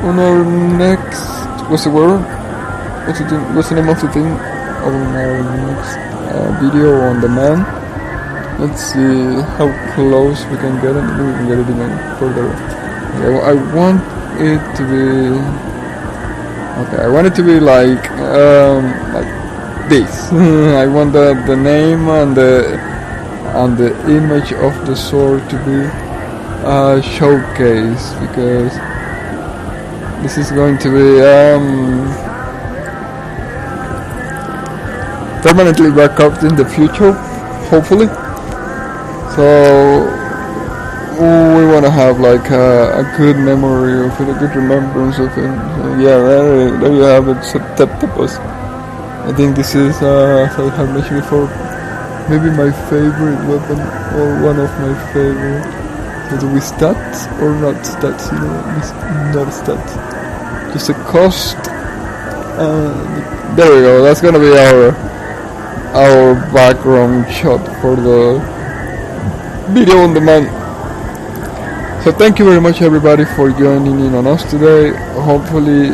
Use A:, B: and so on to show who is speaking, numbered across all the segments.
A: On our next, what's the word? What's the name of the thing? On our next video on the man. Let's see how close we can get it. Maybe we can get it even further. Okay, I want it to be. Okay, I want it to be like this. I want the name and the image of the sword to be showcased, because this is going to be permanently backup in the future, hopefully. So we want to have like a good memory of it, a good remembrance of it. So yeah, there you have it. Septeptopus. I think this is, as I have mentioned before, maybe my favorite weapon, or one of my favorite. Whether we stats or not stats, not stats. Just a cost. There we go. That's gonna be our background shot for the video on demand. So thank you very much, everybody, for joining in on us today. Hopefully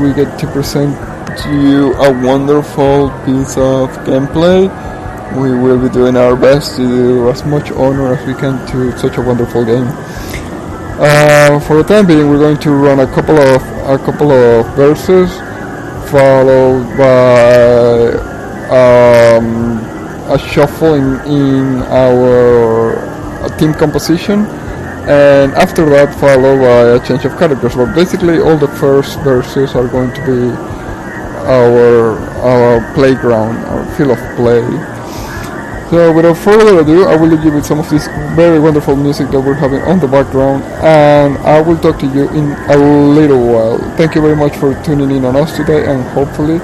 A: we get to present to you a wonderful piece of gameplay. We will be doing our best to do as much honor as we can to such a wonderful game. For the time being, we're going to run a couple of verses, followed by a shuffle in our team composition, and after that followed by a change of characters. But basically all the first verses are going to be our playground, our field of play. So without further ado, I will leave you with some of this very wonderful music that we're having on the background, and I will talk to you in a little while. Thank you very much for tuning in on us today, and hopefully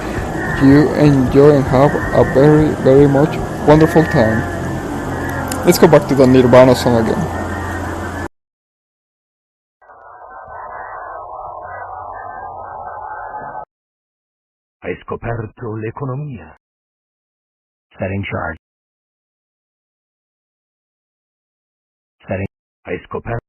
A: you enjoy and have a very, very much wonderful time. Let's go back to the Nirvana song again.
B: Hai scoperto l'economia. Setting charge. Setting. Hai scoperto.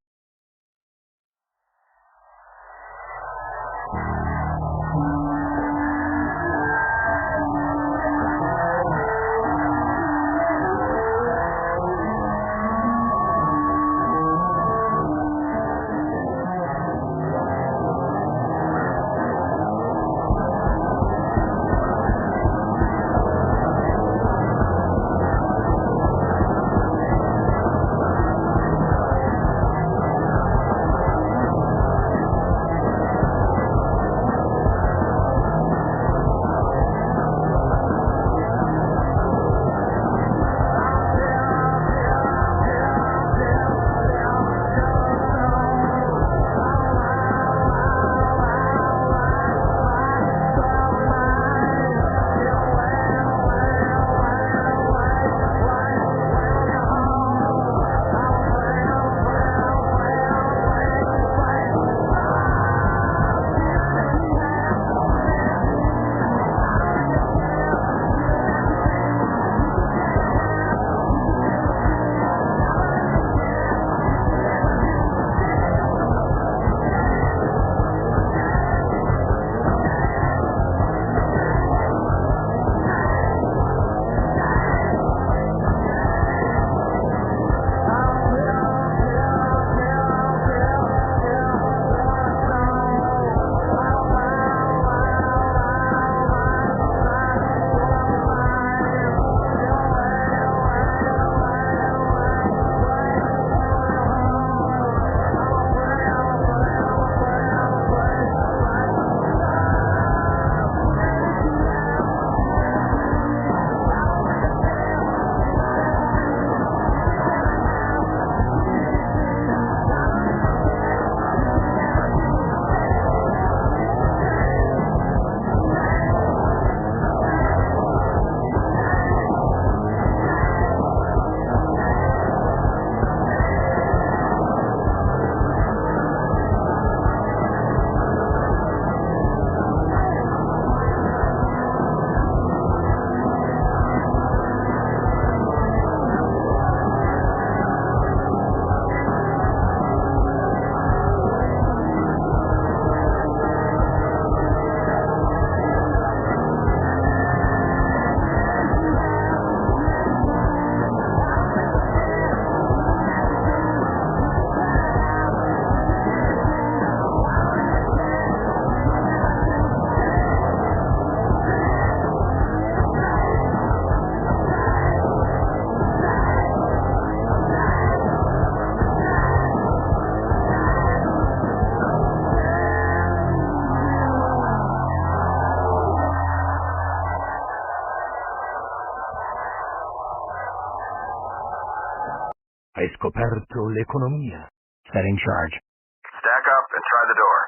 B: l'economia. Setting charge.
C: Stack up and try the door.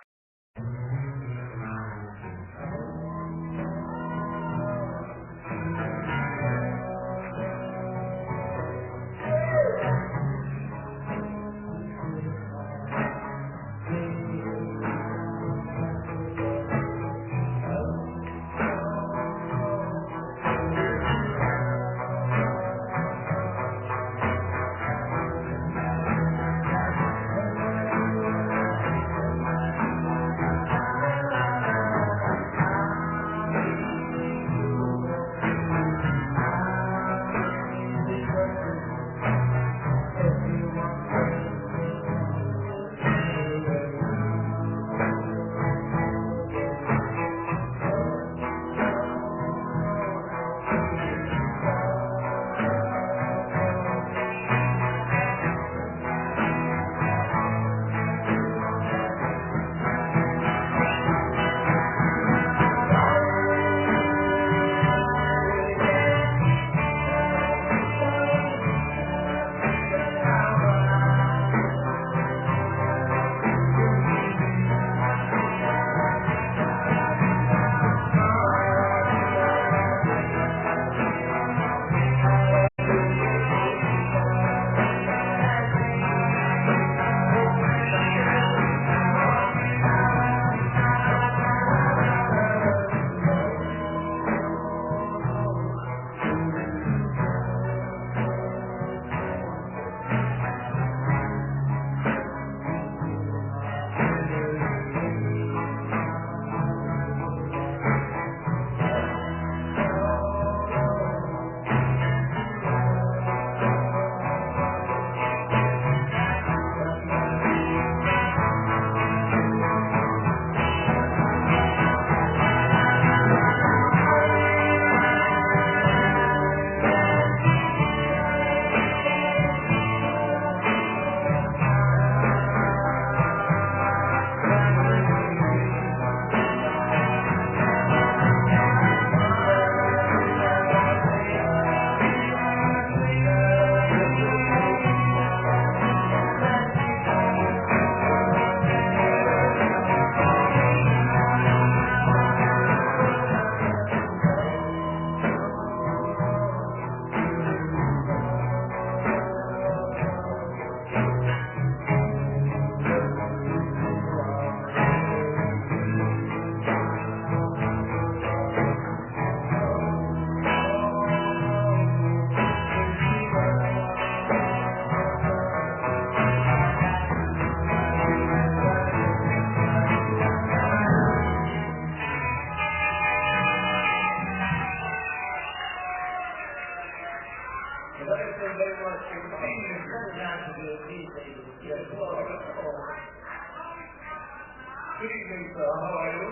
D: Good evening, sir. How are you?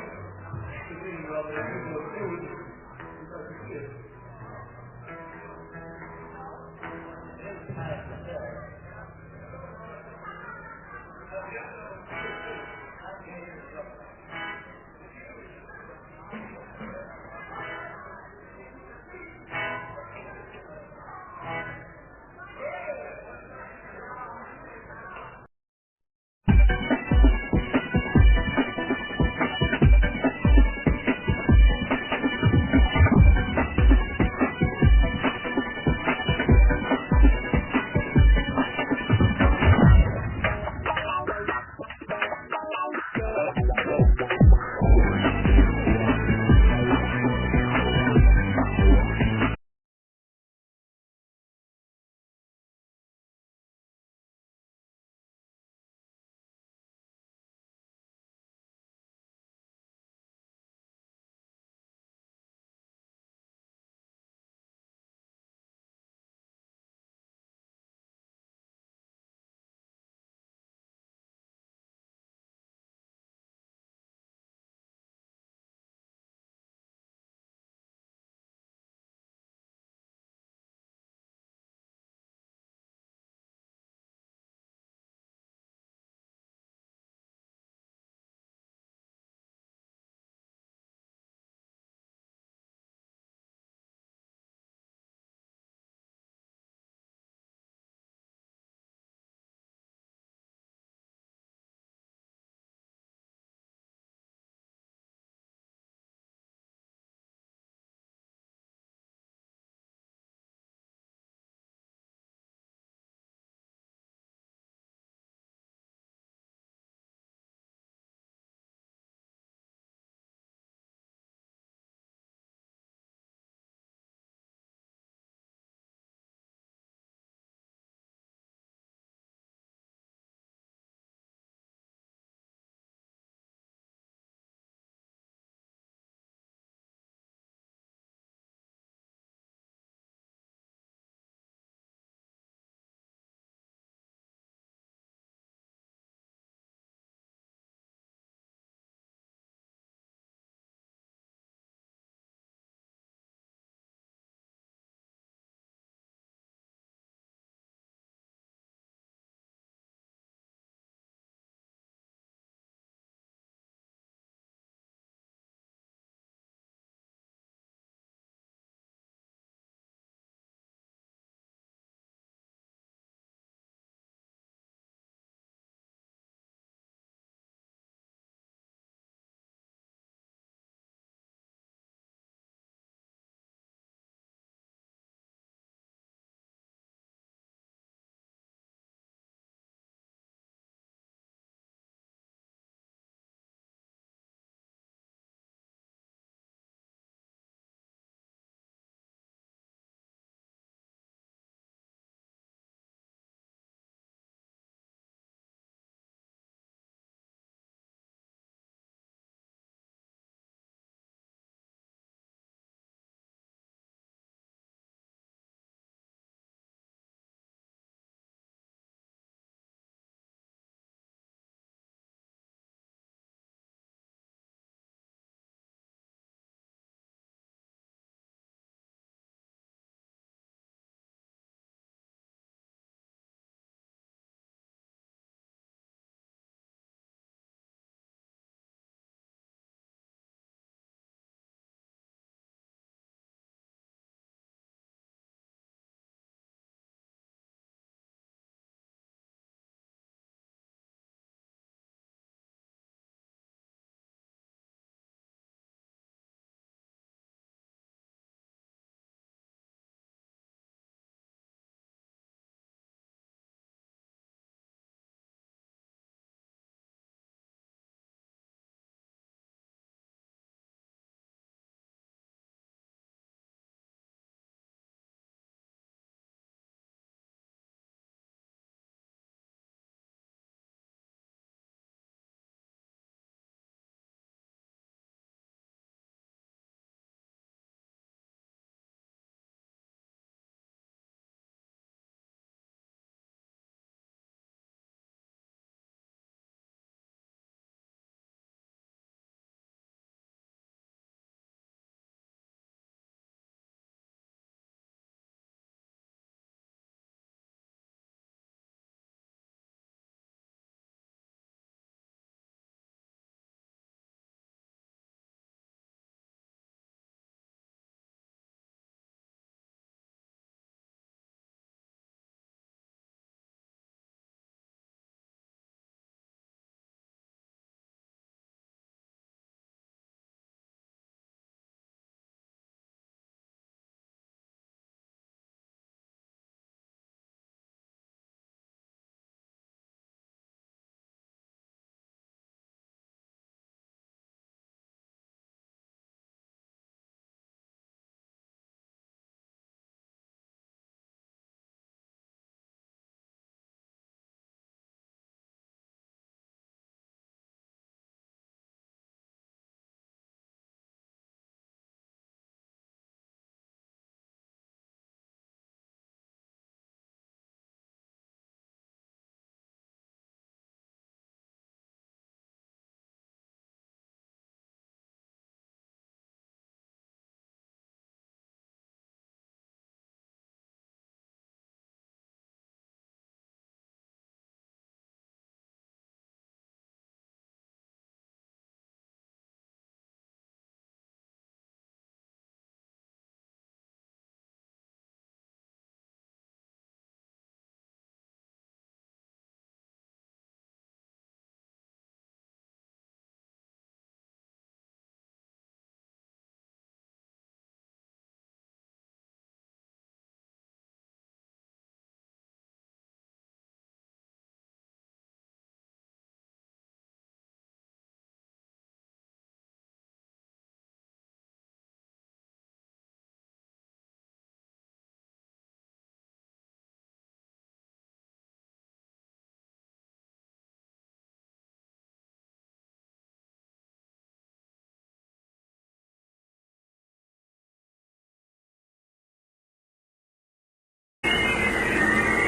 D: Good evening, brother. You were good. Because you did.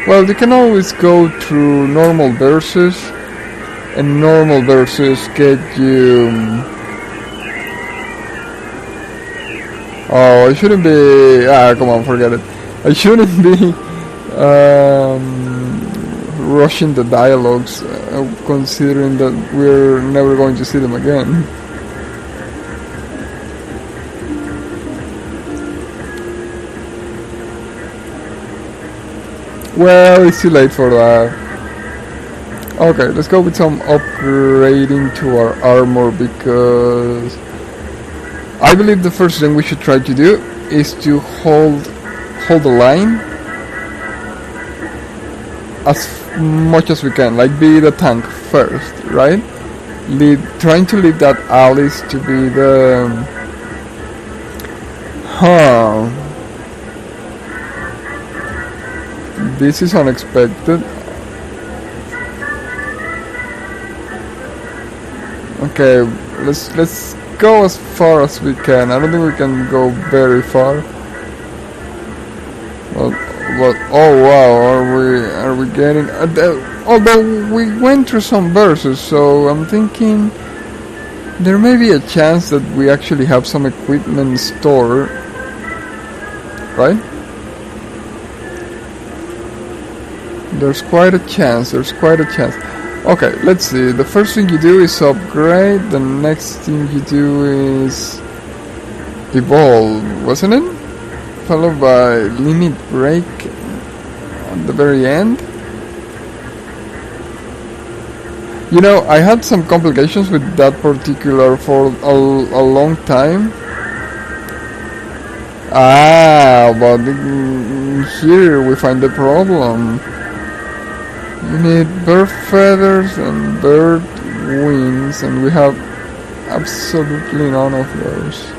A: Well, you can always go through normal verses, and normal verses get you. Oh, I shouldn't be. Come on, forget it. I shouldn't be rushing the dialogues, considering that we're never going to see them again. Well, it's too late for that. Okay, let's go with some upgrading to our armor, because I believe the first thing we should try to do is to hold the line as much as we can, like be the tank first, right? Trying to leave that Alice to be the this is unexpected. Okay, let's go as far as we can. I don't think we can go very far. But oh wow, are we getting? Although we went through some verses, so I'm thinking there may be a chance that we actually have some equipment stored, right? There's quite a chance. Okay, let's see. The first thing you do is upgrade. The next thing you do is evolve, wasn't it? Followed by limit break at the very end. You know, I had some complications with that particular for a long time. But here we find the problem. You need bird feathers and bird wings, and we have absolutely none of those.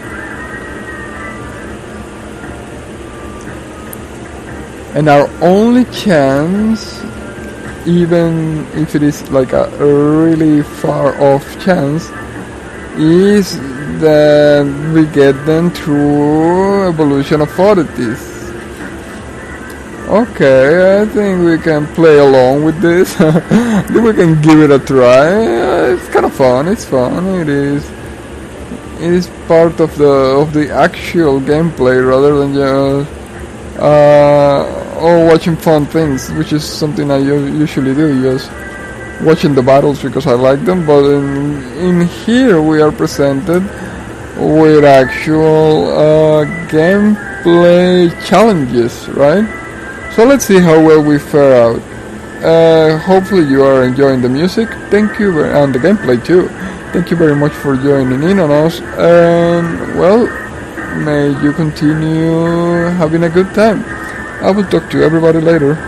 A: And our only chance, even if it is like a really far off chance, is that we get them through evolution of oddities. Okay, I think we can play along with this. I think we can give it a try. It's kind of fun. It's fun. It is part of the actual gameplay rather than just watching fun things, which is something I usually do. Just watching the battles because I like them. But in here we are presented with actual gameplay challenges, right? So let's see how well we fare out. Hopefully you are enjoying the music. Thank you, and the gameplay too. Thank you very much for joining in on us. And well, may you continue having a good time. I will talk to everybody later.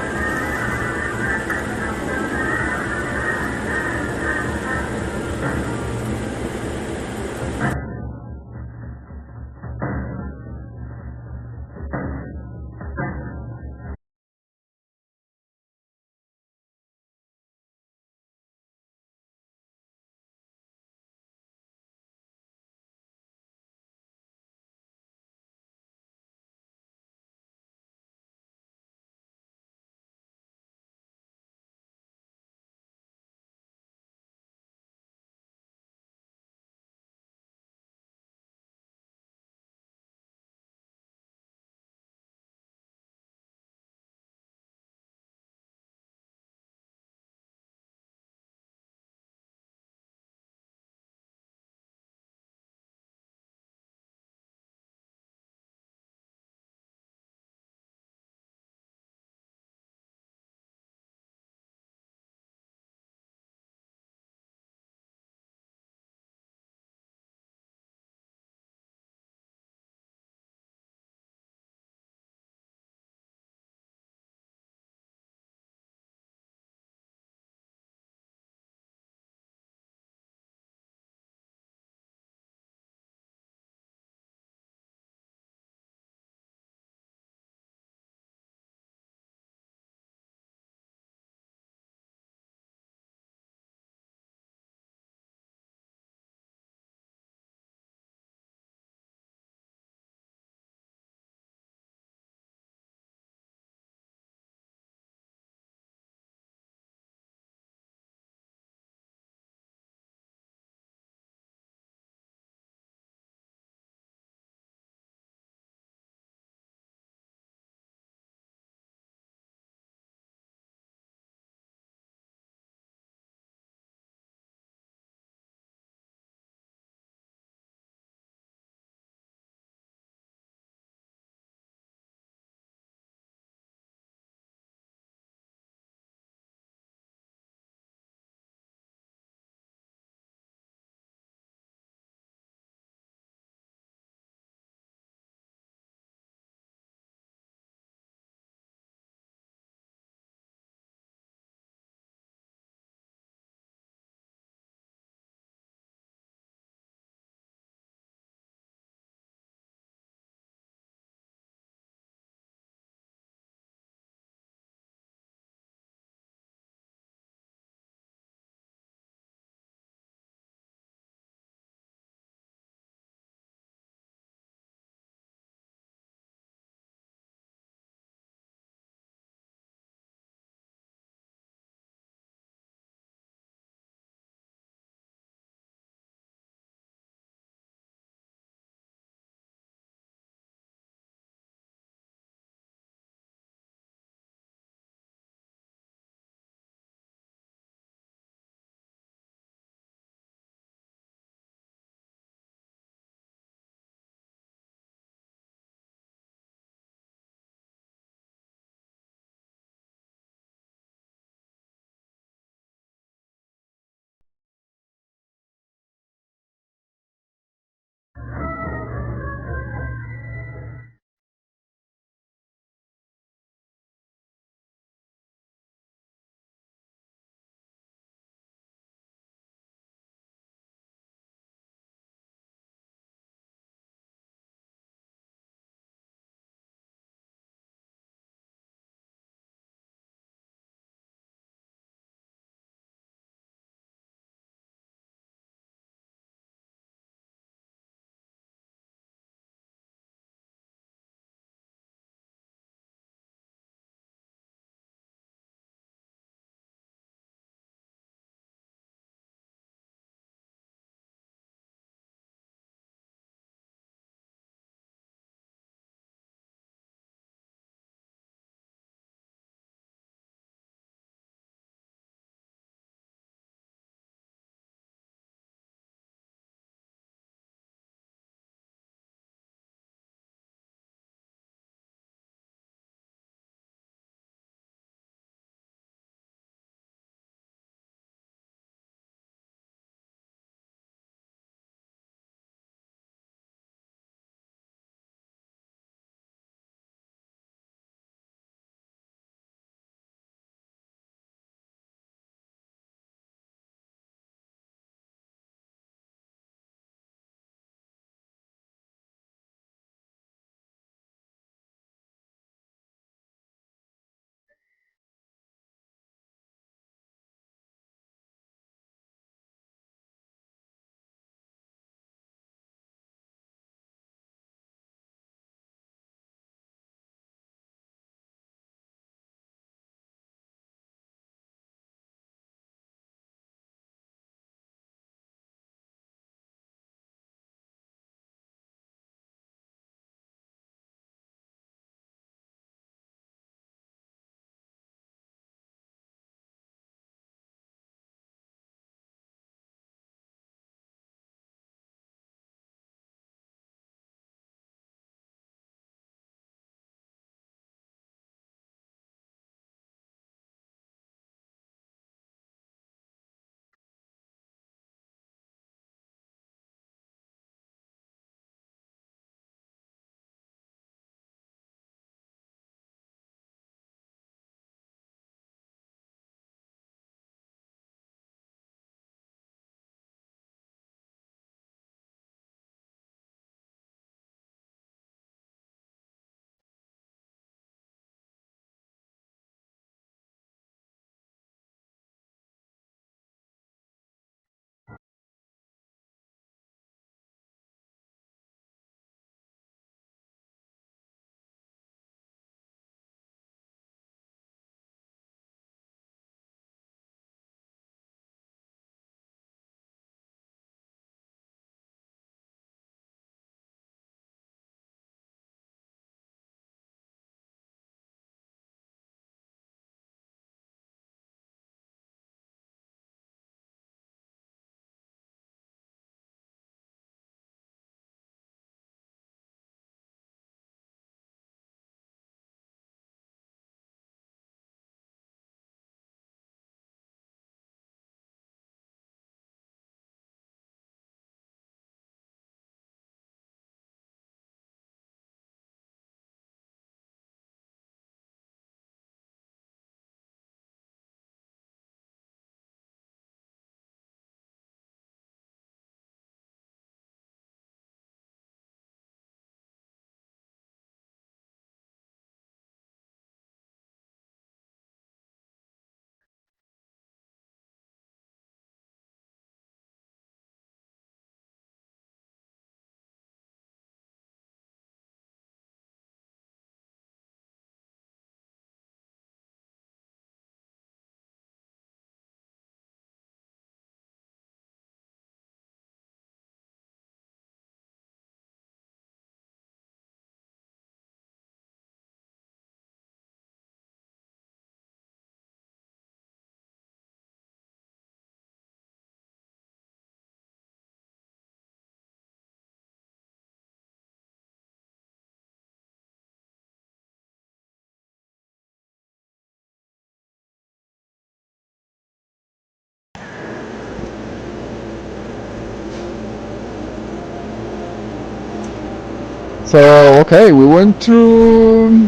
A: So okay, we went through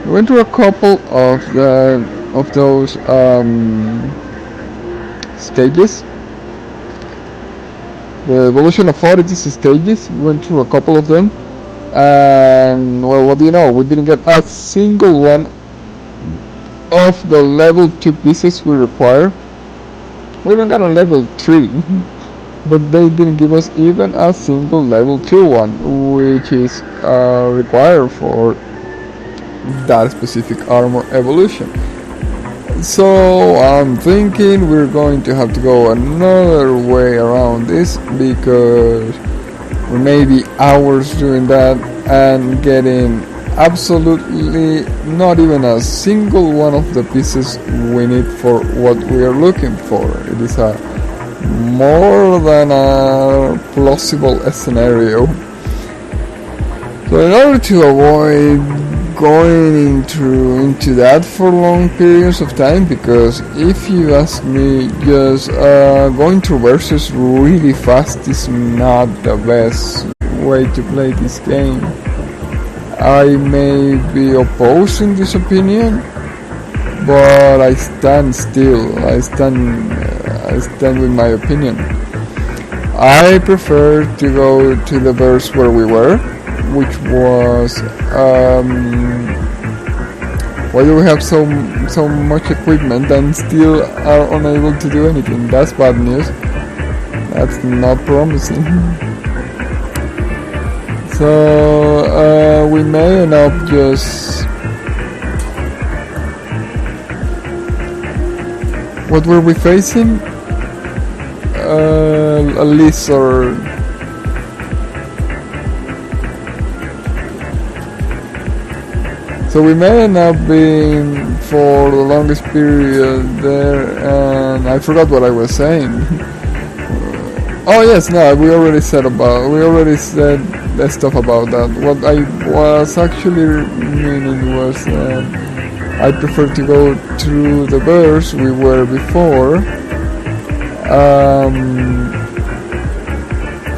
A: a couple of those stages. The evolution of oddities stages. We went through a couple of them, and well, what do you know? We didn't get a single one of the level 2 pieces we require. We even got a level 3, but they didn't give us even a single level 2 one, which is required for that specific armor evolution. So I'm thinking we're going to have to go another way around this, because we may be hours doing that and getting absolutely not even a single one of the pieces we need for what we are looking for. It is a more than a plausible scenario. So in order to avoid going into that for long periods of time, because if you ask me, just going through versus really fast is not the best way to play this game. I may be opposing this opinion, but I stand still. I stand with my opinion. I prefer to go to the verse where we were, which was why do we have so much equipment and still are unable to do anything? That's bad news. That's not promising. So we may end up just... What were we facing? A lizard. So we may end up being for the longest period there, and I forgot what I was saying. Oh yes, no, we already said that stuff about that. What I was actually meaning was I prefer to go through the verse we were before.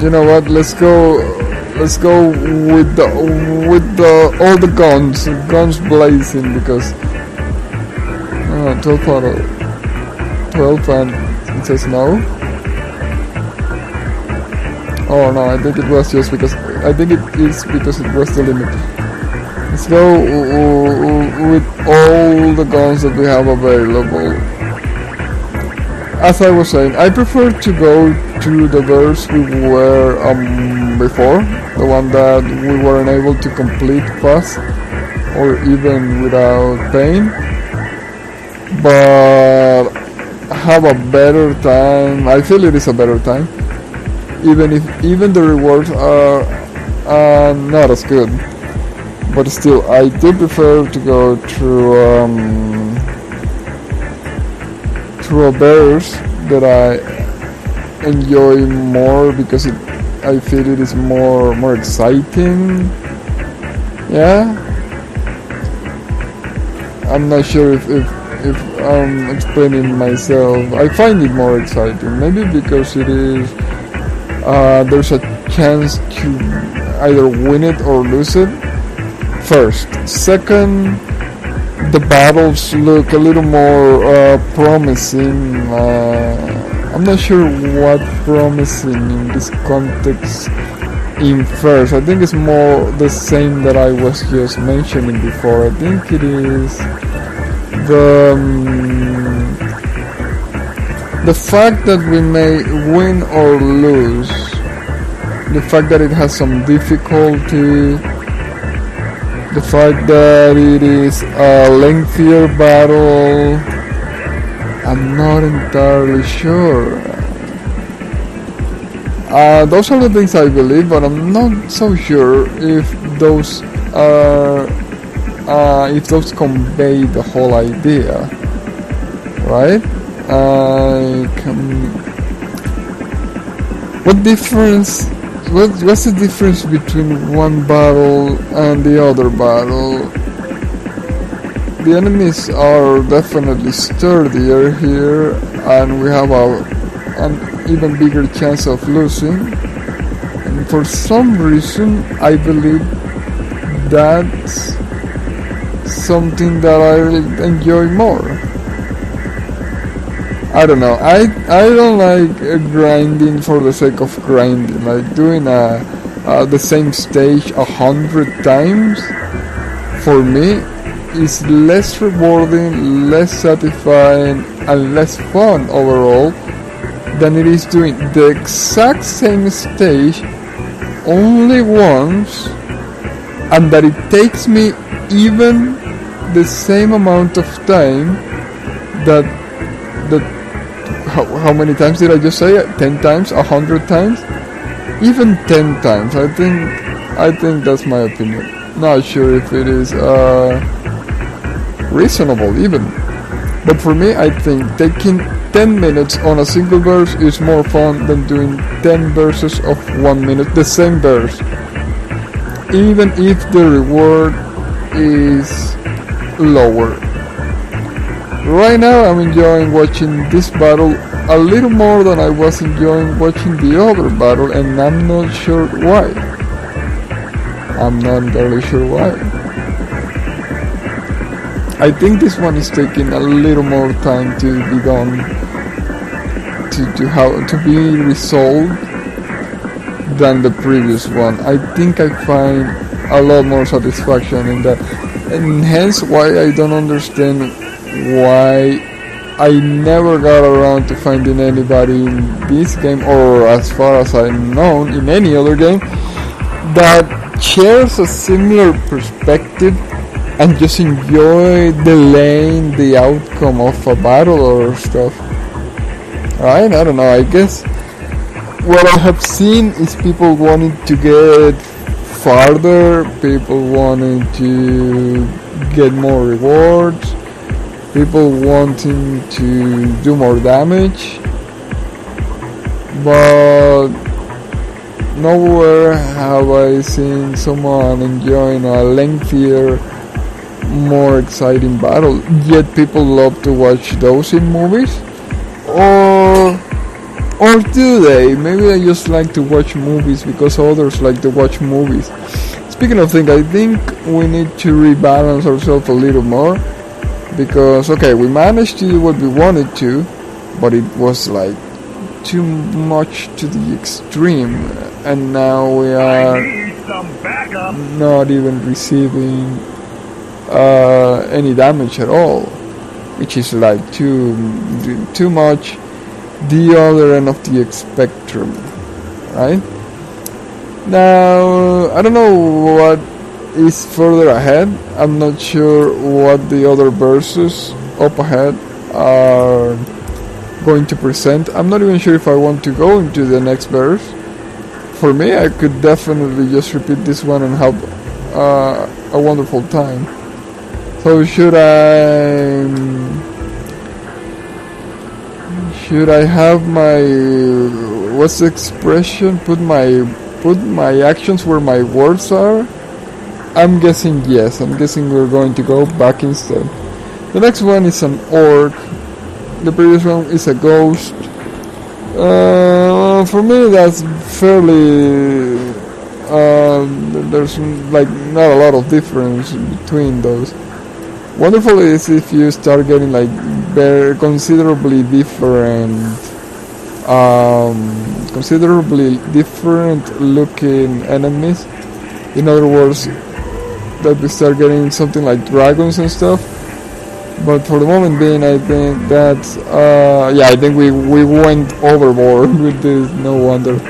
A: You know what? Let's go with the all the guns blazing, because 12 and it says no. Oh no, I think it was just because it was the limit. Let's go with all the guns that we have available. As I was saying, I prefer to go to the verse we were before, the one that we weren't able to complete fast or even without pain, but have a better time. I feel it is a better time, even the rewards are not as good, but still I do prefer to go through a verse that I enjoy more, because I feel it is more exciting. Yeah, I'm not sure if I'm explaining myself. I find it more exciting, maybe because it is there's a chance to either win it or lose it. First, second, the battles look a little more promising. I'm not sure what promising in this context infers. I think it's more the same that I was just mentioning before. I think it is the fact that we may win or lose, the fact that it has some difficulty, the fact that it is a lengthier battle. I'm not entirely sure. Those are the things I believe, but I'm not so sure if those are if those convey the whole idea, right? What difference? What's the difference between one battle and the other battle? The enemies are definitely sturdier here, and we have an even bigger chance of losing. And for some reason I believe that's something that I enjoy more. I don't know. I don't like grinding for the sake of grinding. Like doing the same stage 100 times for me is less rewarding, less satisfying, and less fun overall than it is doing the exact same stage only once, and that it takes me even the same amount of time that how many times did I just say it? 10 times? 100 times? Even 10 times. I think that's my opinion. Not sure if it is reasonable even. But for me, I think taking 10 minutes on a single verse is more fun than doing 10 verses of 1 minute, the same verse. Even if the reward is lower. Right now I'm enjoying watching this battle a little more than I was enjoying watching the other battle, and I'm not sure why. I'm not entirely sure why. I think this one is taking a little more time to be done, to be resolved than the previous one. I think I find a lot more satisfaction in that, and hence why I don't understand why I never got around to finding anybody in this game, or as far as I'm known in any other game, that shares a similar perspective and just enjoy delaying the outcome of a battle or stuff. Right? I don't know, I guess what I have seen is people wanting to get farther, people wanting to get more rewards, people wanting to do more damage, but nowhere have I seen someone enjoying a lengthier, more exciting battle. Yet people love to watch those in movies, or do they? Maybe I just like to watch movies because others like to watch movies. Speaking of things, I think we need to rebalance ourselves a little more, because okay, we managed to do what we wanted to, but it was like too much to the extreme, and now we are not even receiving any damage at all, which is like too much the other end of the spectrum, right? Now I don't know what is further ahead. I'm not sure what the other verses up ahead are going to present. I'm not even sure if I want to go into the next verse. For me, I could definitely just repeat this one and have a wonderful time. So should I have my, what's the expression? Put my actions where my words are? I'm guessing yes. I'm guessing we're going to go back instead. The next one is an orc. The previous one is a ghost. For me, that's fairly. There's like not a lot of difference between those. Wonderful is if you start getting like very considerably different looking enemies. In other words, that we start getting something like dragons and stuff. But for the moment being, I think that's I think we went overboard with this. No wonder.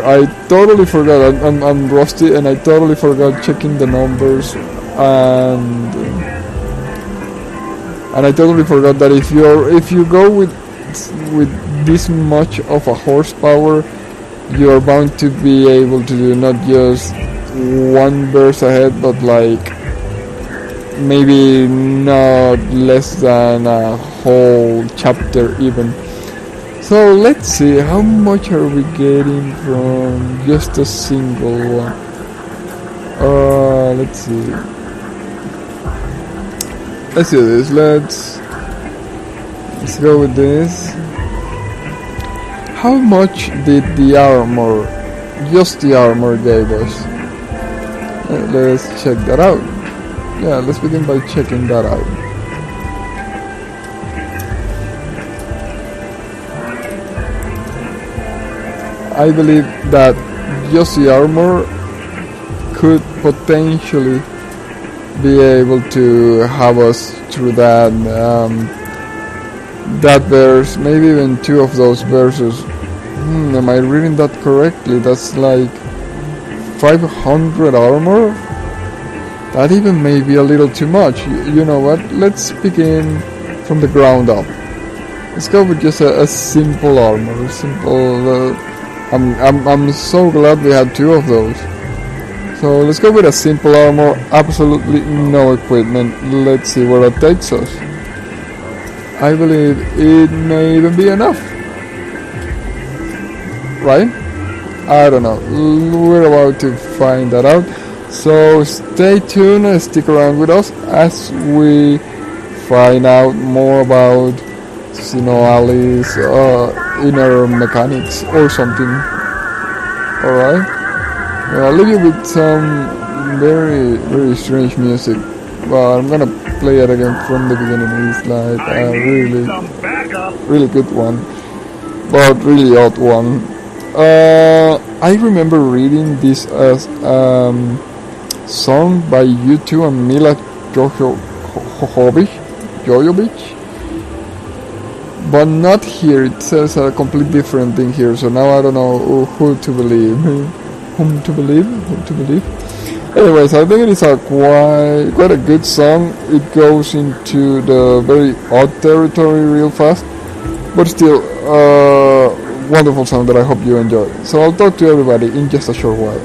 A: I totally forgot. I'm rusty, and I totally forgot checking the numbers, and I totally forgot that if you go with this much of a horsepower, you are bound to be able to do not just one verse ahead, but like maybe not less than a whole chapter even. So let's see, how much are we getting from just a single one? Let's see. Let's do this. Let's go with this. How much did the armor just the armor gave us. Let's check that out. Yeah, let's begin by checking that out. I believe that just the armor could potentially be able to have us through that that verse, maybe even two of those verses. Am I reading that correctly? That's like 500 armor? That even may be a little too much. You know what? Let's begin from the ground up. Let's go with just a simple armor. Simple. I'm so glad we had two of those. So let's go with a simple armor. Absolutely no equipment. Let's see where that takes us. I believe it may even be enough. Right? I don't know. We're about to find that out. So stay tuned and stick around with us as we find out more about SINoALICE inner mechanics or something. Alright? I'll leave you with some very, very strange music. But I'm gonna play it again from the beginning. It's like a really good one, but really odd one. I remember reading this as song by U2 and Mila Jovovich, but not here. It says a completely different thing here, so now I don't know who to believe. Whom to believe? Anyways, I think it is a quite a good song. It goes into the very odd territory real fast, but still wonderful song that I hope you enjoy. So I'll talk to everybody in just a short while.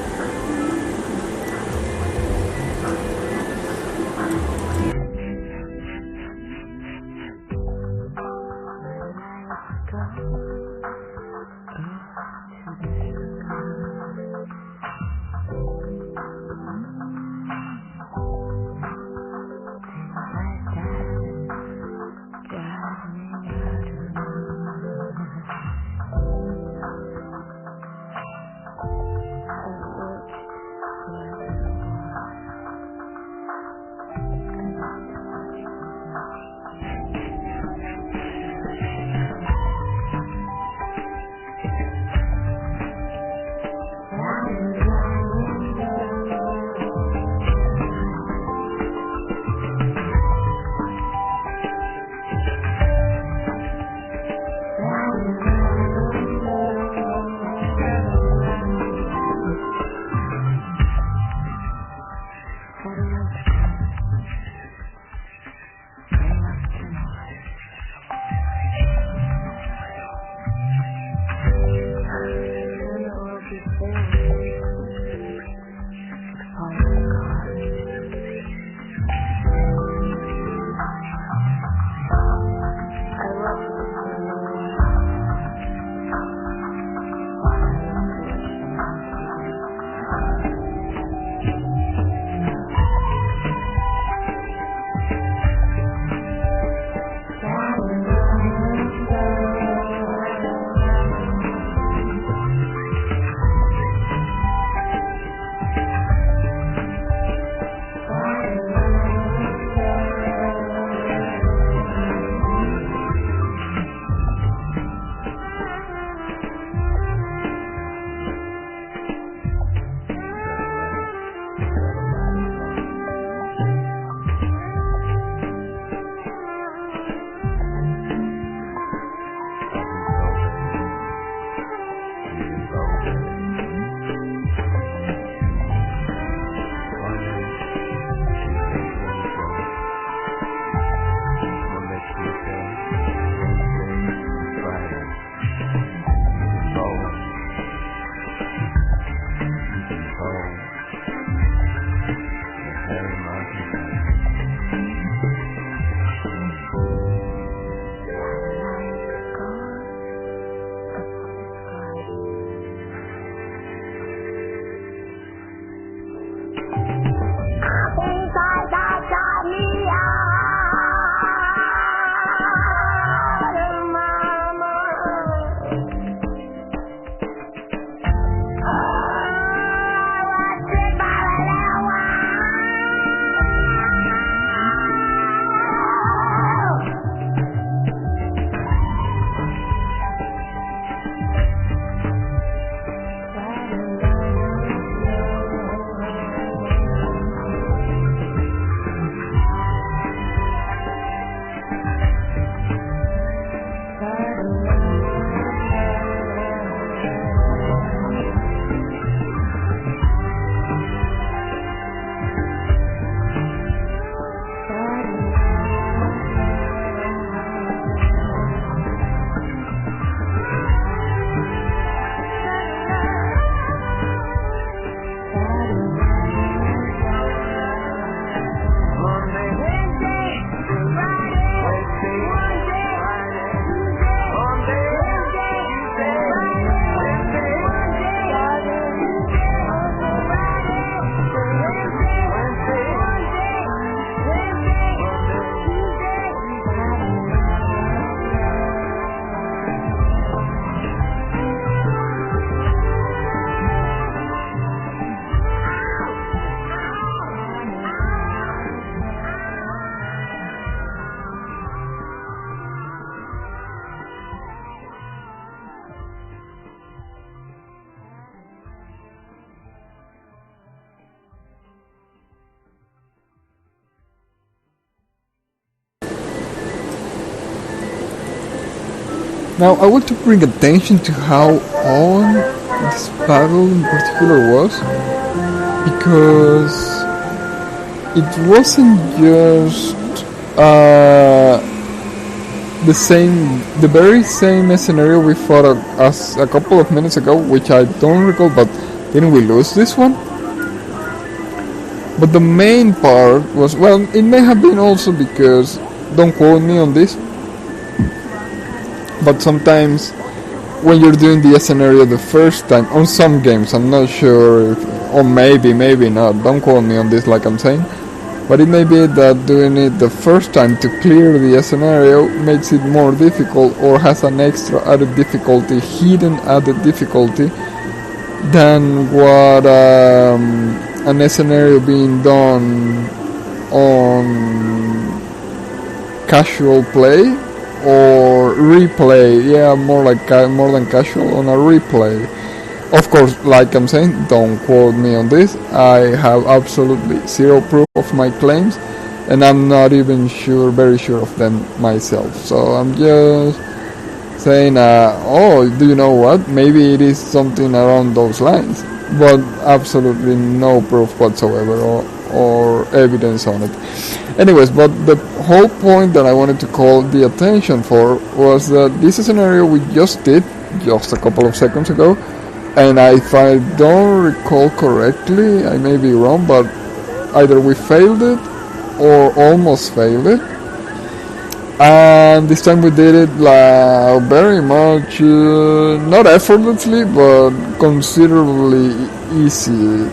A: Now I want to bring attention to how on this battle in particular was, because it wasn't just the very same scenario we fought as a couple of minutes ago, which I don't recall, but didn't we lose this one? But the main part was, well, it may have been also because, don't quote me on this, but sometimes when you're doing the scenario the first time, on some games, I'm not sure, or maybe not, don't quote me on this like I'm saying, but it may be that doing it the first time to clear the scenario makes it more difficult, or has an extra added difficulty, hidden added difficulty, than what an scenario being done on casual play or replay. Yeah, more than casual, on a replay. Of course, like I'm saying, don't quote me on this. I have absolutely zero proof of my claims, and I'm not even very sure of them myself. So I'm just saying, oh, do you know what? Maybe it is something around those lines, but absolutely no proof whatsoever or evidence on it. Anyways, but the whole point that I wanted to call the attention for was that this scenario we just did just a couple of seconds ago, and if I don't recall correctly, I may be wrong, but either we failed it or almost failed it. And this time we did it like very much, not effortlessly, but considerably easier.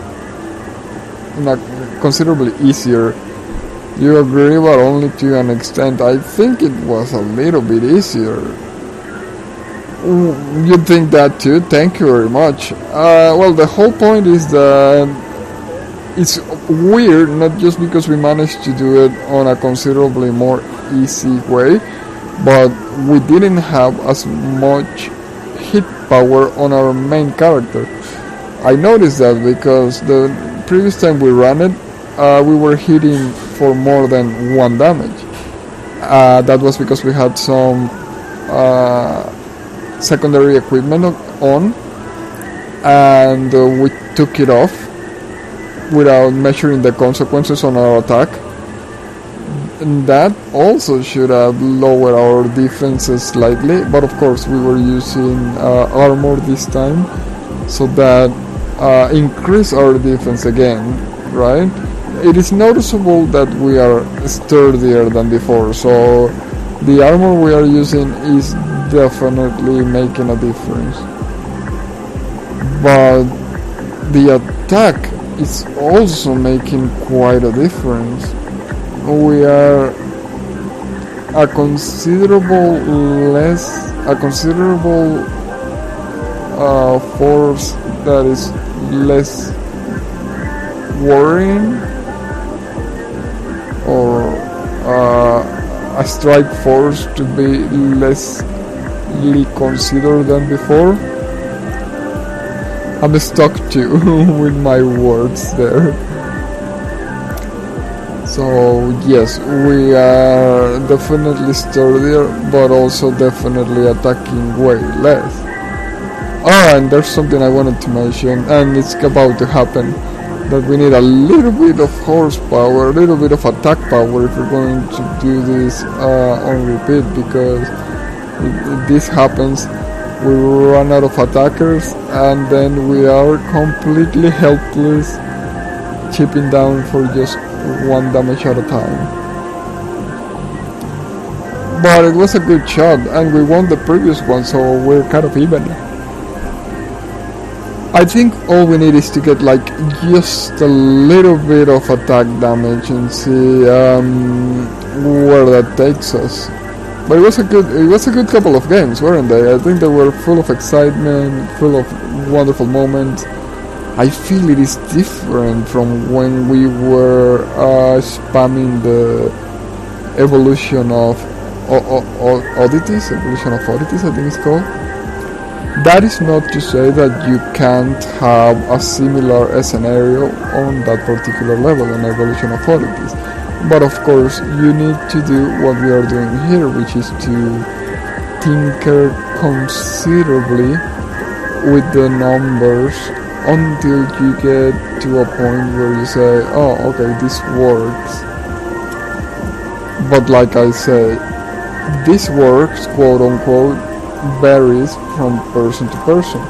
A: You agree, but only to an extent. I think it was a little bit easier. You think that too? Thank you very much. Well, the whole point is that it's weird, not just because we managed to do it on a considerably more easy way, but we didn't have as much hit power on our main character. I noticed that because the previous time we ran it, we were hitting for more than 1 damage. That was because we had some secondary equipment on, and we took it off without measuring the consequences on our attack. And that also should have lowered our defenses slightly, but of course we were using armor this time, so that increased our defense again, right? It is noticeable that we are sturdier than before, so the armor we are using is definitely making a difference. But the attack is also making quite a difference. We are a considerable force that is less worrying, or a strike force to be lessly considered than before. I'm stuck too with my words there. So yes, we are definitely sturdier, but also definitely attacking way less. And there's something I wanted to mention, and it's about to happen, that we need a little bit of horsepower, a little bit of attack power if we're going to do this on repeat, because if this happens, we run out of attackers, and then we are completely helpless, chipping down for just 1 damage at a time. But it was a good shot, and we won the previous one, so we're kind of even. I think all we need is to get like just a little bit of attack damage and see where that takes us. But it was a good couple of games, weren't they? I think they were full of excitement, full of wonderful moments. I feel it is different from when we were spamming the evolution of oddities, I think it's called. That is not to say that you can't have a similar scenario on that particular level, on evolution of oddities. But of course, you need to do what we are doing here, which is to tinker considerably with the numbers until you get to a point where you say, oh, okay, this works. But like I say, this works, quote unquote, varies from person to person.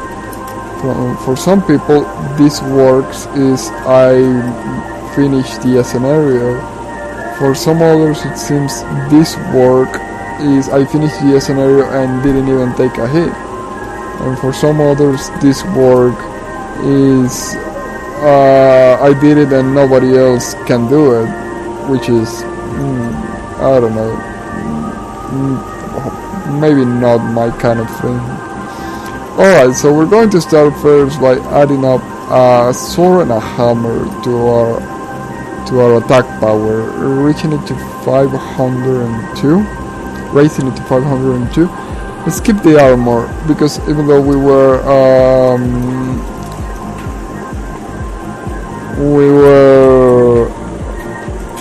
A: For some people, this works is I finish the scenario. For some others, it seems this work is I finished the scenario and didn't even take a hit. And for some others, this work is I did it and nobody else can do it, which is I don't know, maybe not my kind of thing. Alright, so we're going to start first by adding up a sword and a hammer to our attack power, reaching it to 502, raising it to 502. Let's keep the armor, because even though we were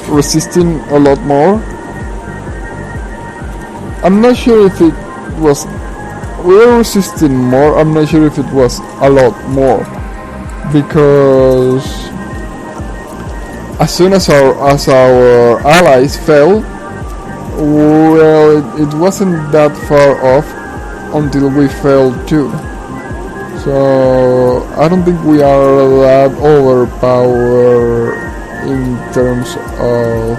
A: resisting a lot more, I'm not sure if it was, we were resisting more, I'm not sure if it was a lot more, because as soon as our allies fell, well, it wasn't that far off until we fell too. So I don't think we are that overpowered in terms of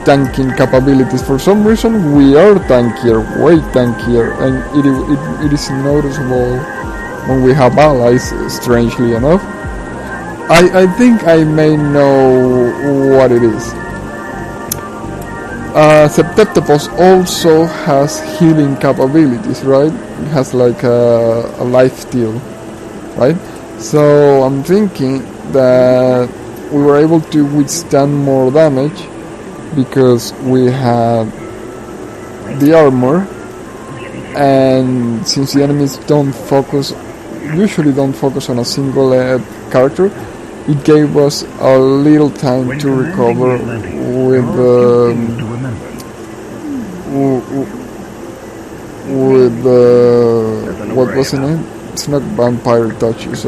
A: tanking capabilities. For some reason we are tankier, way tankier, and it is noticeable when we have allies, strangely enough. I think I may know what it is. Septeptopos also has healing capabilities, right? It has like a life steal, right? So I'm thinking that we were able to withstand more damage because we had the armor, and since the enemies usually don't focus on a single character, it gave us a little time to recover with what was in it? It's not vampire touch, it's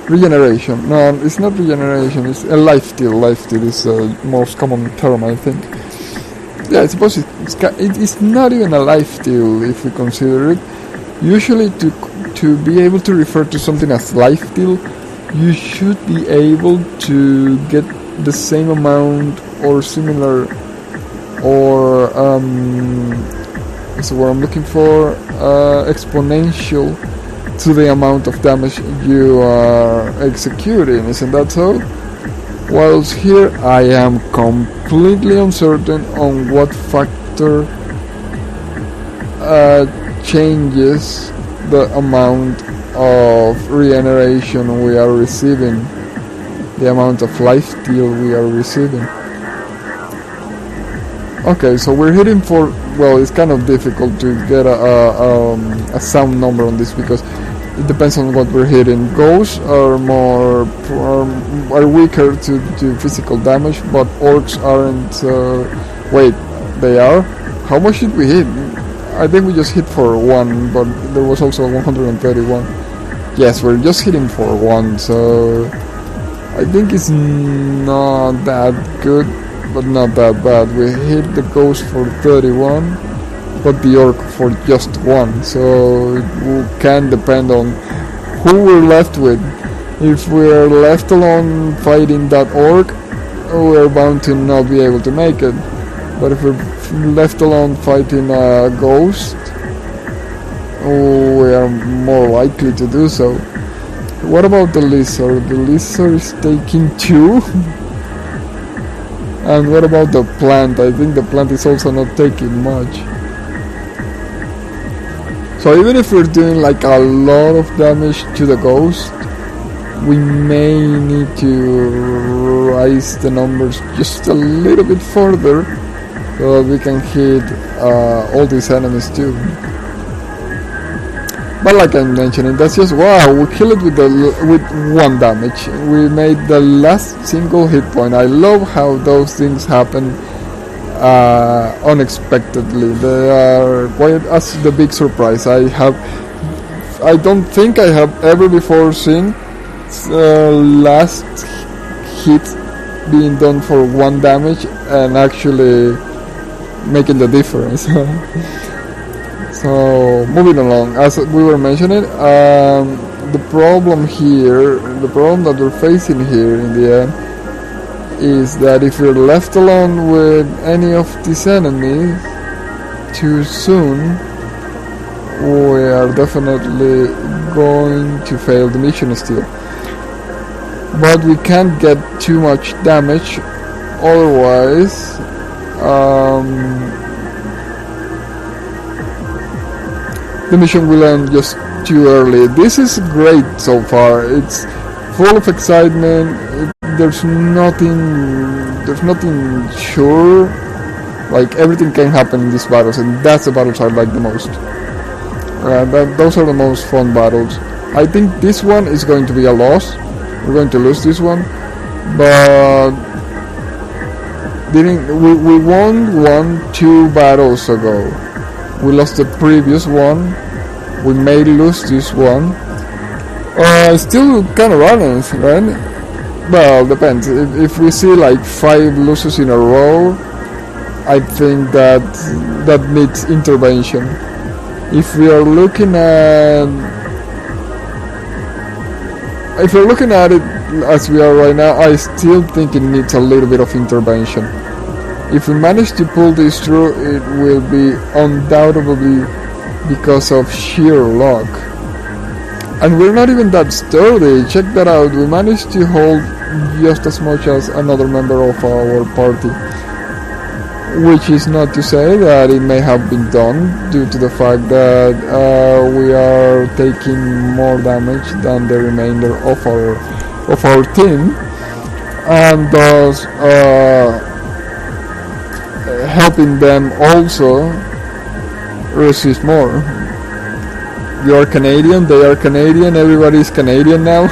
A: regeneration. No, it's not regeneration, it's a life steal. Life steal is the most common term, I think. Yeah, I suppose it's not even a life steal if we consider it. Usually to be able to refer to something as life steal, you should be able to get the same amount or similar, or so what I'm looking for, exponential to the amount of damage you are executing, isn't that so? Whilst here I am completely uncertain on what factor changes the amount of regeneration we are receiving, the amount of life steal we are receiving. Okay, so we're hitting for, well, it's kind of difficult to get a sound number on this because it depends on what we're hitting. Ghosts are weaker to physical damage, but orcs aren't. Wait, they are? How much did we hit? I think we just hit for 1, but there was also 131. Yes, we're just hitting for 1, so I think it's not that good, but not that bad. We hit the ghost for 31, but the orc for just 1, so it can depend on who we're left with. If we're left alone fighting that orc, we're bound to not be able to make it. But if we're left alone fighting a ghost, we are more likely to do so. What about the lizard? The lizard is taking 2. And what about the plant? I think the plant is also not taking much. So even if we're doing like a lot of damage to the ghost, we may need to rise the numbers just a little bit further so that we can hit all these enemies too. But like I mentioned, that's just wow. We kill it with 1 damage. We made the last single hit point. I love how those things happen unexpectedly. They are quite as the big surprise. I don't think I have ever before seen last hit being done for 1 damage and actually making the difference. So moving along, as we were mentioning, the problem that we're facing here in the end is that if we're left alone with any of these enemies too soon, we are definitely going to fail the mission still. But we can't get too much damage, otherwise the mission will end just too early. This is great so far. It's full of excitement. There's nothing sure. Like, everything can happen in these battles, and that's the battles I like the most. Those are the most fun battles. I think this one is going to be a loss. We're going to lose this one, but we won 2 battles ago. We lost the previous one. We may lose this one. Still kind of running, right? Well, depends. If we see like 5 losses in a row, I think that needs intervention. If we're looking at it as we are right now, I still think it needs a little bit of intervention. If we manage to pull this through, it will be undoubtedly because of sheer luck. And we're not even that sturdy. Check that out. We managed to hold just as much as another member of our party, which is not to say that it may have been done due to the fact that we are taking more damage than the remainder of our team, and thus helping them also resist more. You are Canadian, they are Canadian, everybody is Canadian now.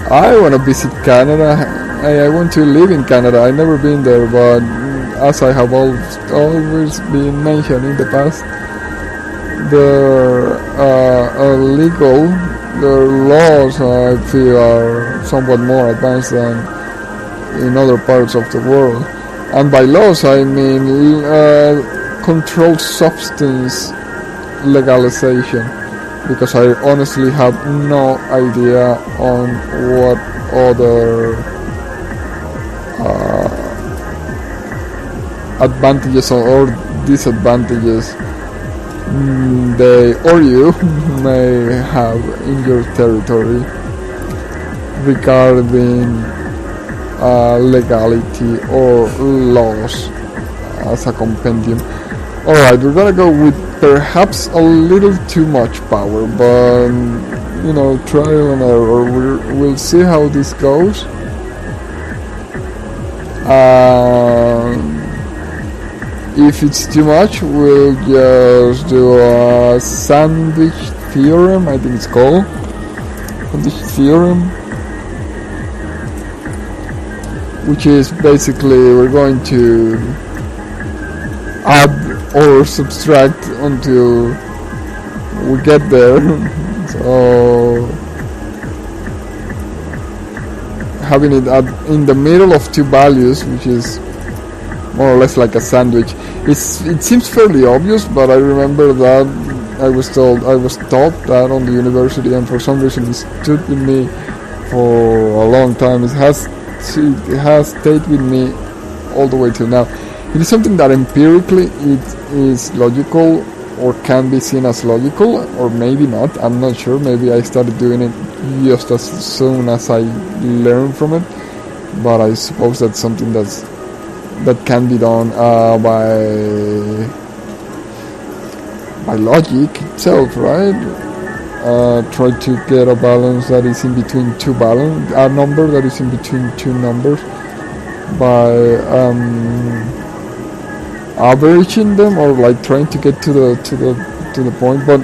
A: I want to visit Canada. I want to live in Canada. I've never been there, but as I have always been mentioned in the past, their laws, I feel, are somewhat more advanced than in other parts of the world. And by laws, I mean controlled substance legalization, because I honestly have no idea on what other advantages or disadvantages they or you may have in your territory regarding legality or laws as a compendium. Alright, we're gonna go with perhaps a little too much power, but you know, trial and error. We'll see how this goes. If it's too much, we'll just do a sandwich theorem, I think it's called. Sandwich theorem. Which is basically we're going to add or subtract until we get there. So having it in the middle of 2 values, which is more or less like a sandwich. It seems fairly obvious, but I remember that I was taught that on the university, and for some reason it stood with me for a long time. It has stayed with me all the way till now. It is something that empirically it is logical, or can be seen as logical, or maybe not. I'm not sure. Maybe I started doing it just as soon as I learned from it, but I suppose that's something that can be done by logic itself, right? Try to get a balance that is in between a number that is in between 2 numbers by averaging them, or like trying to get to the point. But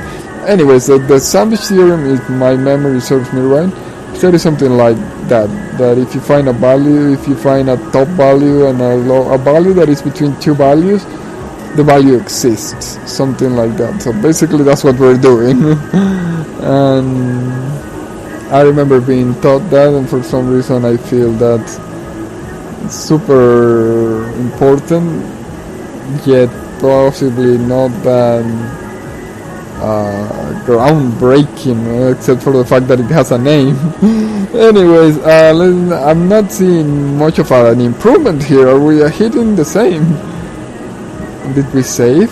A: anyways, the sandwich theorem, if my memory serves me right, said something like that. That if you find a value, if you find a top value and a value that is between two values, the value exists, something like that. So basically that's what we're doing. And I remember being taught that, and for some reason I feel that it's super important, yet possibly not that groundbreaking, except for the fact that it has a name. Anyways, I'm not seeing much of an improvement here. Are we hitting the same? Did we save?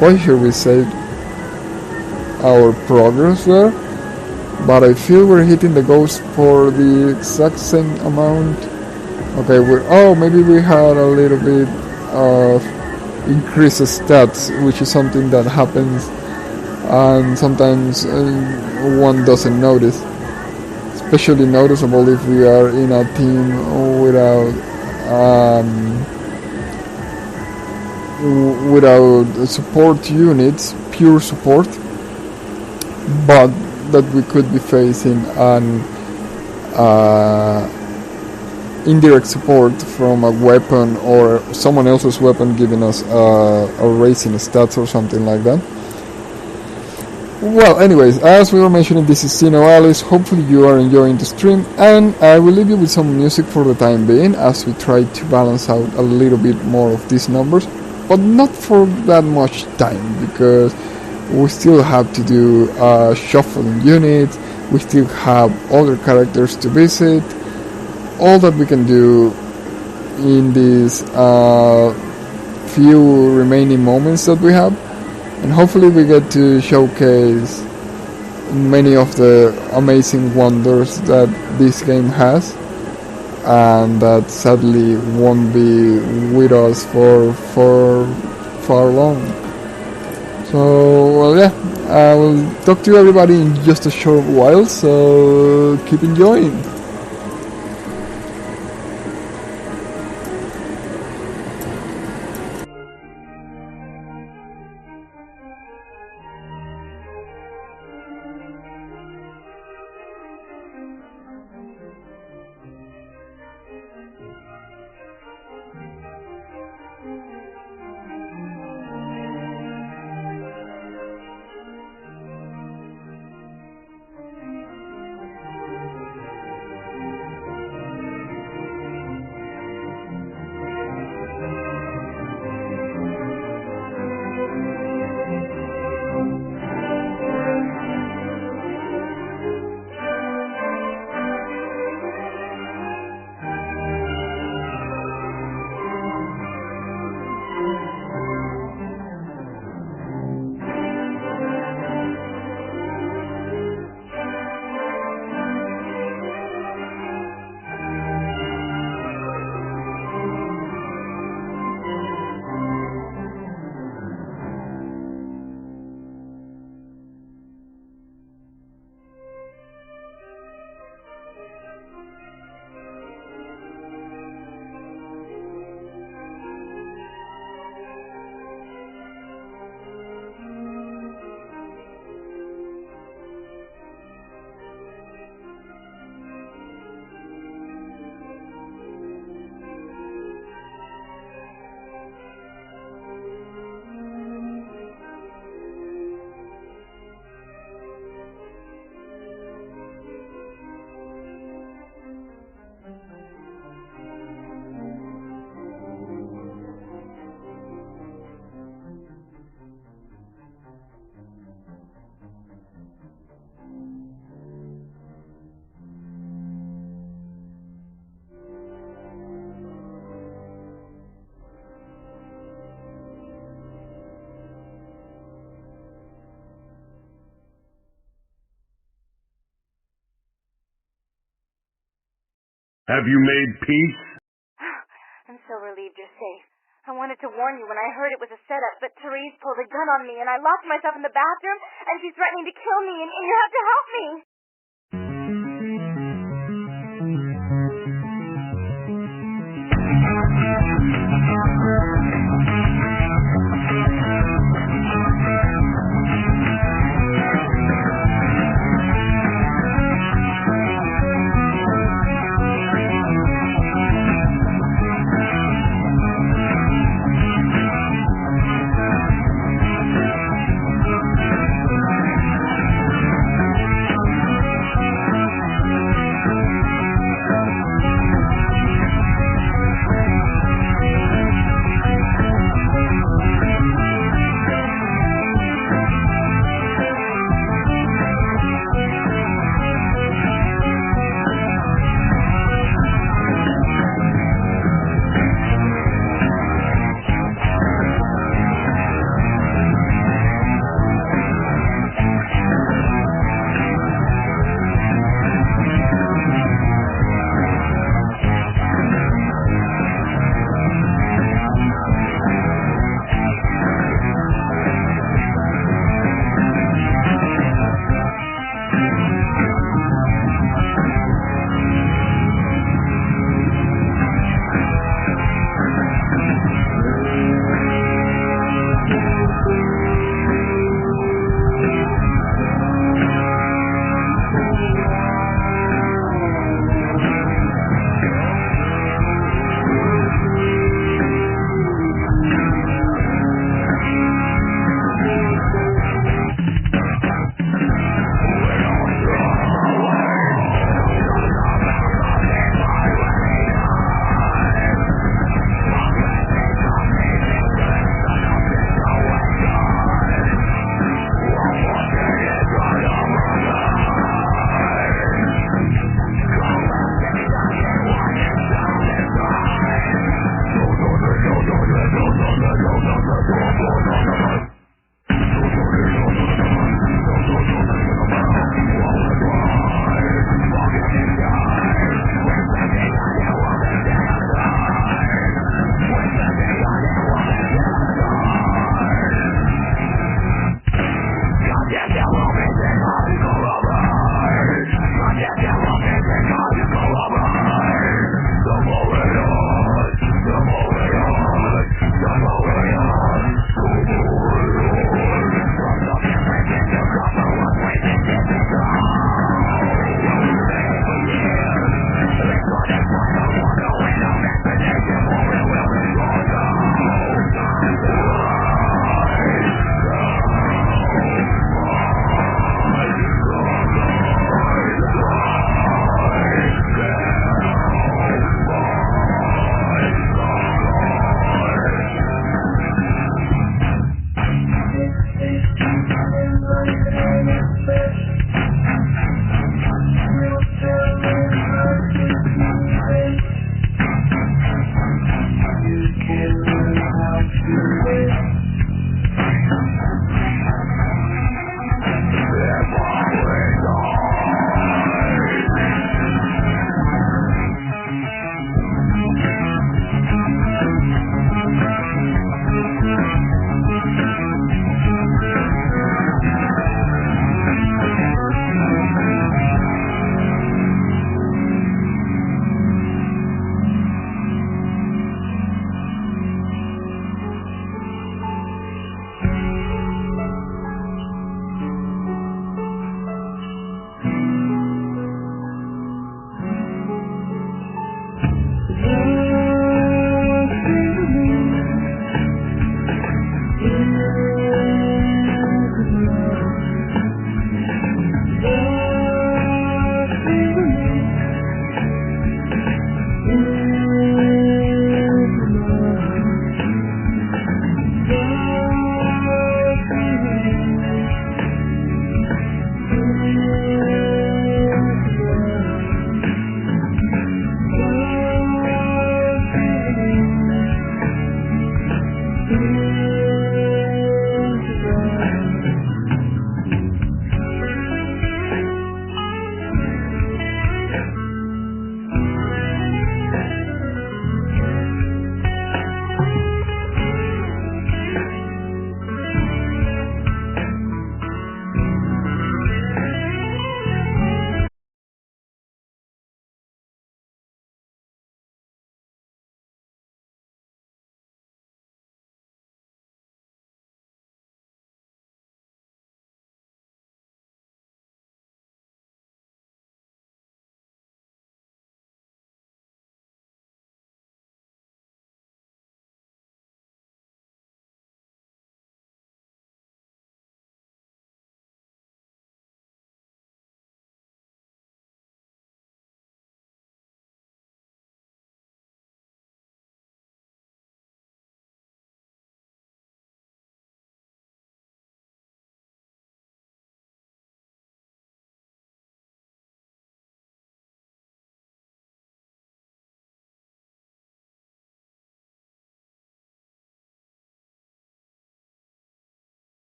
A: Why should we save our progress there? But I feel we're hitting the goals for the exact same amount. Okay, maybe we had a little bit of increased stats, which is something that happens and sometimes one doesn't notice. Especially noticeable if we are in a team without support units, pure support, but that we could be facing an indirect support from a weapon or someone else's weapon giving us a raising stats or something like that. Well, anyways, as we were mentioning, this is SINoALICE. Hopefully you are enjoying the stream, and I will leave you with some music for the time being as we try to balance out a little bit more of these numbers, but not for that much time, because we still have to do shuffling units, we still have other characters to visit. All that we can do in these few remaining moments that we have, and hopefully we get to showcase many of the amazing wonders that this game has, and that sadly won't be with us for far long. So, well, yeah, I will talk to everybody in just a short while, so keep enjoying.
E: Have you made peace?
F: I'm so relieved you're safe. I wanted to warn you when I heard it was a setup, but Therese pulled a gun on me and I locked myself in the bathroom and she's threatening to kill me and you have to help me.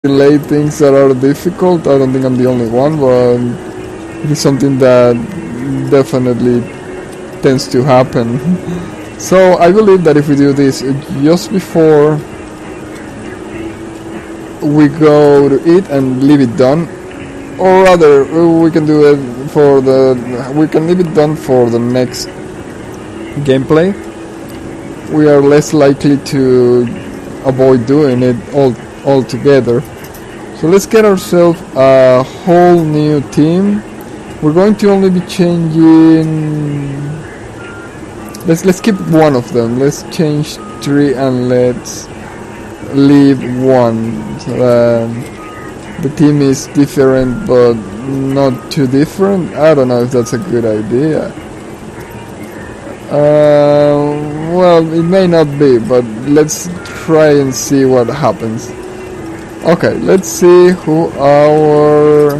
A: relate things that are difficult. I don't think I'm the only one, but it is something that definitely tends to happen. So I believe that if we do this just before we go to eat and leave it done, or rather we can do it we can leave it done for the next gameplay. We are less likely to avoid doing it all together. So let's get ourselves a whole new team. We're going to only be changing. Let's keep one of them. Let's change 3 and let's leave 1. So the team is different, but not too different. I don't know if that's a good idea. Well, it may not be, but let's try and see what happens. Okay, let's see who our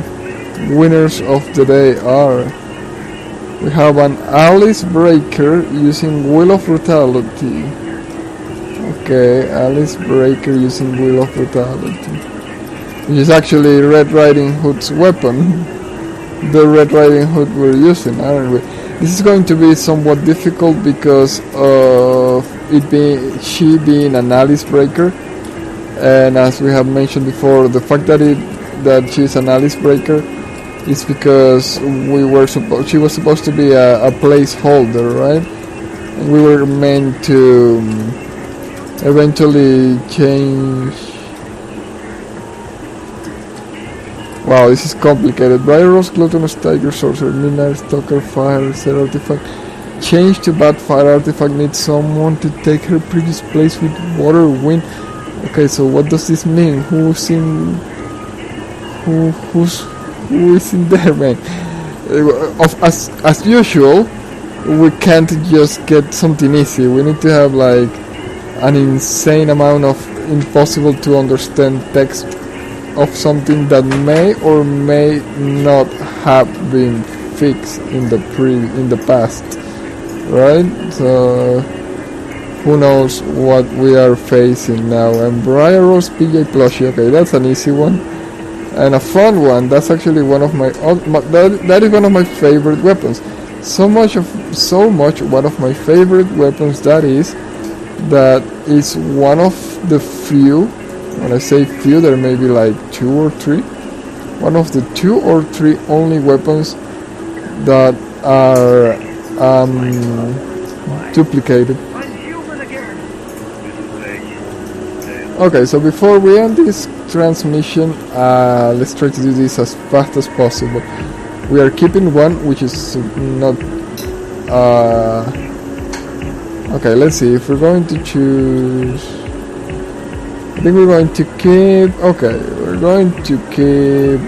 A: winners of the day are. We have an Alice Breaker using Wheel of Brutality. Okay, Alice Breaker using Wheel of Brutality, which is actually Red Riding Hood's weapon. The Red Riding Hood we're using, aren't we? This is going to be somewhat difficult because of she being an Alice Breaker, and as we have mentioned before, the fact that she's an Alice Breaker is because she was supposed to be a placeholder, right? And we were meant to eventually change. Wow, this is complicated. Briar Rose, Gluttonous Tiger, Sorcerer, Midnight Stalker, Fire, Set Artifact. Change to bad fire artifact. Needs someone to take her previous place with water, wind. Okay, so what does this mean? Who is in there, man? As usual, we can't just get something easy. We need to have like an insane amount of impossible to understand text of something that may or may not have been fixed in the past, right? So who knows what we are facing now. And Briar Rose PJ plushie, okay, that's an easy one and a fun one. That's actually one of my that is one of my favorite weapons. So much one of my favorite weapons that is one of the few. When I say few, there may be like 2 or 3. One of the 2 or 3 only weapons that are duplicated. Okay, so before we end this transmission, let's try to do this as fast as possible. We are keeping one, which is not. Okay, let's see if we're going to choose. I think we're going to keep. Okay, we're going to keep.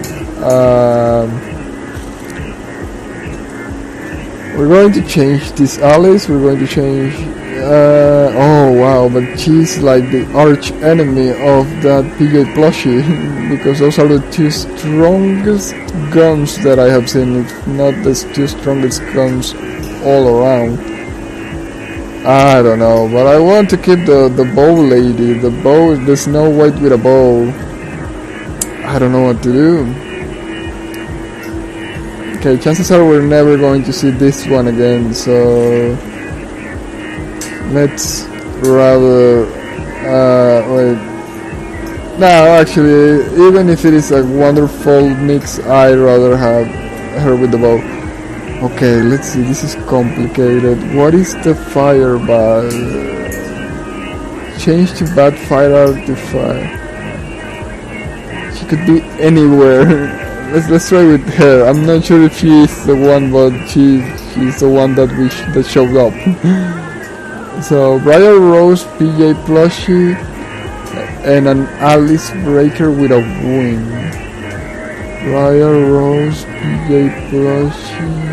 A: We're going to change this Alice. We're going to change. Oh wow, but she's like the arch enemy of that PJ plushie because those are the 2 strongest guns that I have seen. If not the 2 strongest guns all around. I don't know, but I want to keep the bow lady. The bow, the Snow White with a bow. I don't know what to do. Okay, chances are we're never going to see this one again, so let's rather wait. No, actually, even if it is a wonderful mix, I'd rather have her with the bow. Okay, let's see, this is complicated. What is the fire bad? Change to bad fire artifact. She could be anywhere. Let's try with her. I'm not sure if she is the one, but she's the one that that showed up. So Briar Rose PJ plushie and an Alice Breaker with a wing. Briar Rose PJ plushie.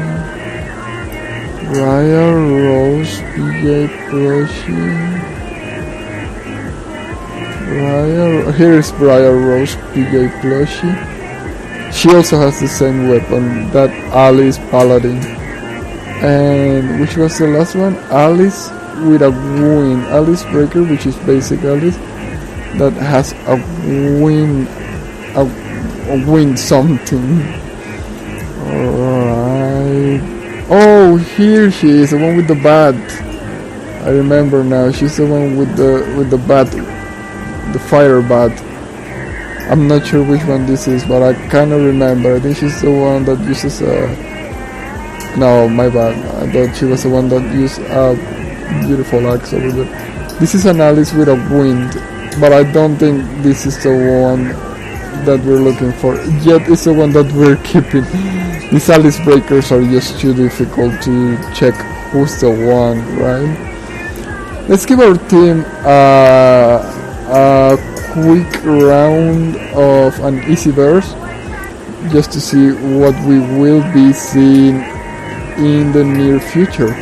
A: Briar Rose PJ plushie. Here's Briar Rose PJ plushie. She also has the same weapon, that Alice Paladin. And which was the last one? Alice with a wing. Alice Breaker, which is basic Alice, that has a wing a wind something. Alright. Oh, here she is, the one with the bat. I remember now. She's the one with the bat, the fire bat. I'm not sure which one this is, but I kind of remember. I think she's the one that uses no, my bad. I thought she was the one that used a beautiful axe over there. This is an Alice with a wind, but I don't think this is the one that we're looking for. Yet it's the one that we're keeping. These Alice breakers are just too difficult to check who's the one, right? Let's give our team a quick round of an easy verse, just to see what we will be seeing in the near future.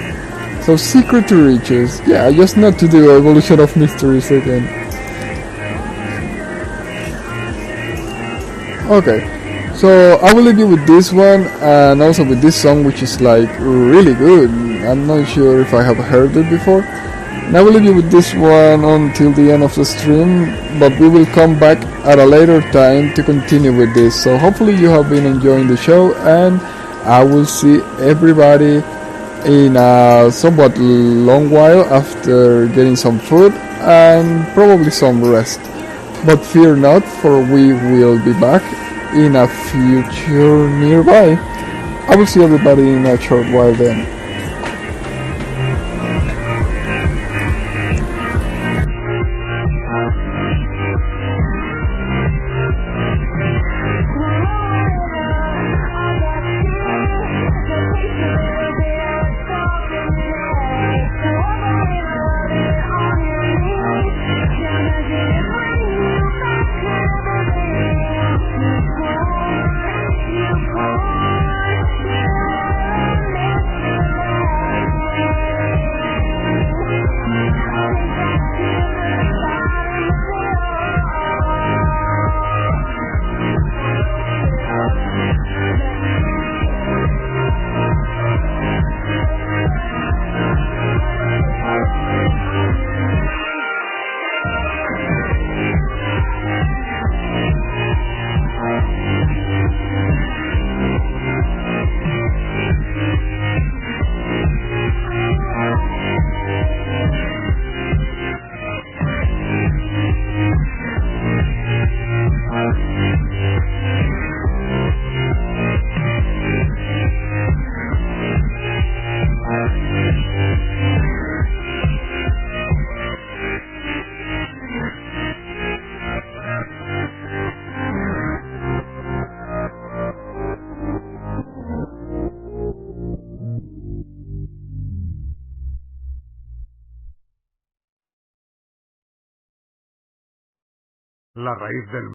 A: So secret to riches, yeah, just not to do evolution of mysteries again. Okay, so I will leave you with this one, and also with this song, which is like really good. I'm not sure if I have heard it before. And I will leave you with this one until the end of the stream, but we will come back at a later time to continue with this. So hopefully you have been enjoying the show, and I will see everybody in a somewhat long while after getting some food and probably some rest. But fear not, for we will be back in a future nearby. I will see everybody in a short while then.
E: La raíz del